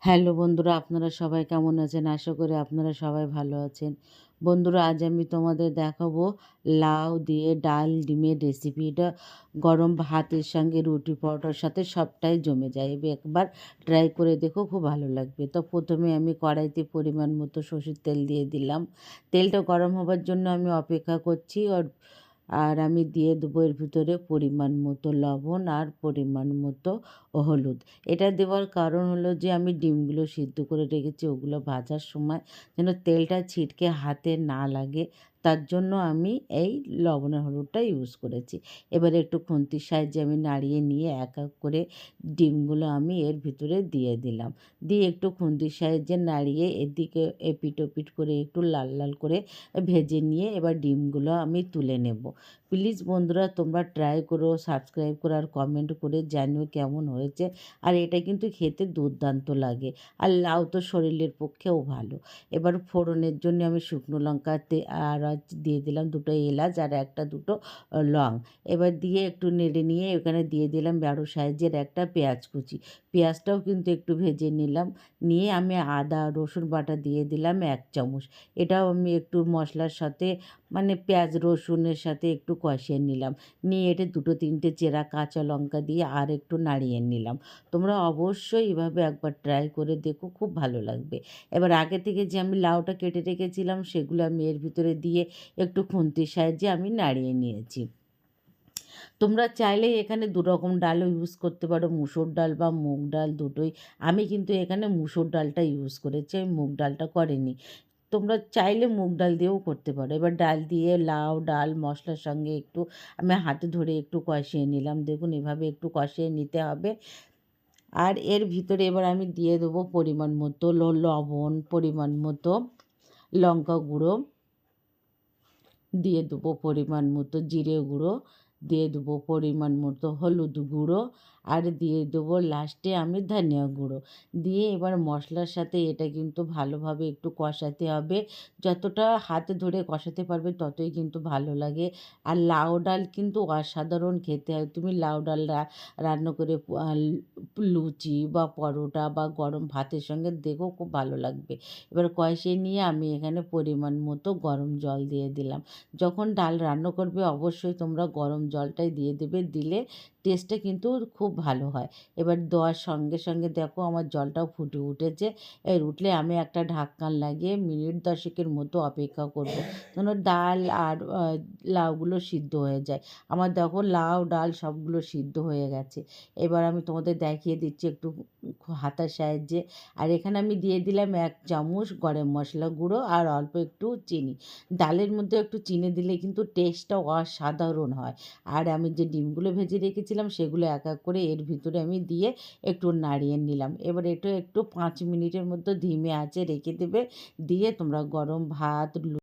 Hello বন্ধুরা, আপনারা সবাই কেমন আছেন? আশা করি আপনারা সবাই ভালো আছেন। বন্ধুরা, আজ আমি তোমাদের দেখাবো লাউ দিয়ে ডাল ডিমের রেসিপি। এটা গরম ভাতের সঙ্গে রুটি পরোটার সাথে সবটাই জমে যায়। একবার ট্রাই করে দেখো, খুব ভালো লাগবে। তো প্রথমে আমি কড়াইতে পরিমাণ মতো সরষের তেল দিয়ে দিলাম। তেলটা গরম হবার জন্য আমি অপেক্ষা করছি। আর আমি দিয়ে দেবো এর ভিতরে পরিমাণ মতো লবণ আর পরিমাণ মতো হলুদ। এটা দেওয়ার কারণ হলো যে আমি ডিমগুলো সিদ্ধ করে রেখেছি, ওগুলো ভাজার সময় যেন তেলটা ছিটকে হাতে না লাগে, তার জন্য আমি এই লবণ আর হলুদটা ইউজ করেছি। এবারে একটু খুন্তির সাহায্যে আমি নাড়িয়ে নিয়ে এক এক করে ডিমগুলো আমি এর ভিতরে দিয়ে দিলাম। দিয়ে একটু খুন্তির সাহায্যে নাড়িয়ে এদিকে এপিট ওপিট করে একটু লাল লাল করে ভেজে নিয়ে এবার ডিমগুলো আমি তুলে নেব। প্লিজ বন্ধুরা, তোমরা ট্রাই করো, সাবস্ক্রাইব করো আর কমেন্ট করে জানিও কেমন হয়েছে। আর এটা কিন্তু খেতে দুর্দান্ত লাগে। আর লাউ তো শরীরের পক্ষেও ভালো। এবার ফোড়নের জন্য আমি শুকনো লঙ্কা আর দিয়ে দিলাম দুটো এলাচ আর একটা দুটো লং। এবার দিয়ে একটু নেড়ে নিয়ে এখানে দিয়ে দিলাম বড় সাইজের একটা পেঁয়াজ কুচি। পেঁয়াজটাও কিন্তু একটু ভেজে নিলাম। নিয়ে আমি আদা রসুন বাটা দিয়ে দিলাম 1 চামচ। এটাও আমি একটু মশলার সাথে পেঁয়াজ রসুনের সাথে একটু কষিয়ে নিলাম। নিয়ে এটা 2-3টে চেরা কাঁচা লঙ্কা দিয়ে আর একটু নাড়িয়ে নিলাম। তোমরা অবশ্যই এভাবে একবার ট্রাই করে দেখো, খুব ভালো লাগবে। এবার আগে থেকে যে আমি লাউটা কেটে রেখেছিলাম সেগুলো আমি এর ভিতরে দিয়ে একটু খুন্তির সাহায্যে আমি নাড়িয়ে নিয়েছি। তোমরা চাইলে এখানে 2 রকম ডালও ইউজ করতে পারো, মুসুর ডাল বা মুগ ডাল দুটোই। আমি কিন্তু এখানে মুসুর ডালটা ইউজ করেছি, আমি মুগ ডালটা করিনি। তোমরা চাইলে মুগ ডাল দিয়েও করতে পারো। এবার ডাল দিয়ে লাউ, ডাল মশলার সঙ্গে একটু আমি হাতে ধরে একটু কষিয়ে নিলাম। দেখুন এভাবে একটু কষিয়ে নিতে হবে। আর এর ভিতরে এবার আমি দিয়ে দেবো পরিমাণ মতো লবণ, পরিমাণ মতো লঙ্কা গুঁড়ো, দিয়ে দেবো পরিমাণ মতো জিরে গুঁড়ো, দিয়ে দেবো পরিমাণ মতো হলুদ গুঁড়ো আর দিয়ে দেবো লাস্টে আমি ধনিয়া গুঁড়ো। দিয়ে এবার মশলার সাথে এটা কিন্তু ভালোভাবে একটু কষাতে হবে। যতটা হাতে ধরে কষাতে পারবে ততই কিন্তু ভালো লাগে। আর লাউ ডাল কিন্তু অসাধারণ খেতে হয়। তুমি লাউ ডাল রান্না করে লুচি বা পরোটা বা গরম ভাতের সঙ্গে দেখো, খুব ভালো লাগবে। এবার কষিয়ে নিয়ে আমি এখানে পরিমাণ মতো গরম জল দিয়ে দিলাম। যখন ডাল রান্না করবে অবশ্যই তোমরা গরম জলটাই দিয়ে দেবে, দিলে টেস্টটা কিন্তু খুব ভালো হয়। এবার দেওয়ার সঙ্গে সঙ্গে দেখো আমার জলটাও ফুটে উঠেছে। উঠলে আমি একটা ঢাকনা লাগিয়ে মিনিট 10 মতো অপেক্ষা করব, যেন ডাল আর লাউগুলো সিদ্ধ হয়ে যায়। আমার দেখো লাউ ডাল সবগুলো সিদ্ধ হয়ে গেছে। এবার আমি তোমাদের দেখিয়ে দিচ্ছি একটু হাতার সাহায্যে। আর এখানে আমি দিয়ে দিলাম 1 চামচ গরম মশলা গুঁড়ো আর অল্প একটু চিনি। ডালের মধ্যে একটু চিনি দিলে কিন্তু টেস্টটা অসাধারণ হয়। আর আমি যে ডিমগুলো ভেজে রেখেছিলাম সেগুলো এক এক করে এর ভিতরে আমি দিয়ে একটু নাড়িয়ে নিলাম। এবার এটা একটু 5 মিনিটের মতো ধিমে আঁচে রেখে দেবে। দিয়ে তোমরা গরম ভাত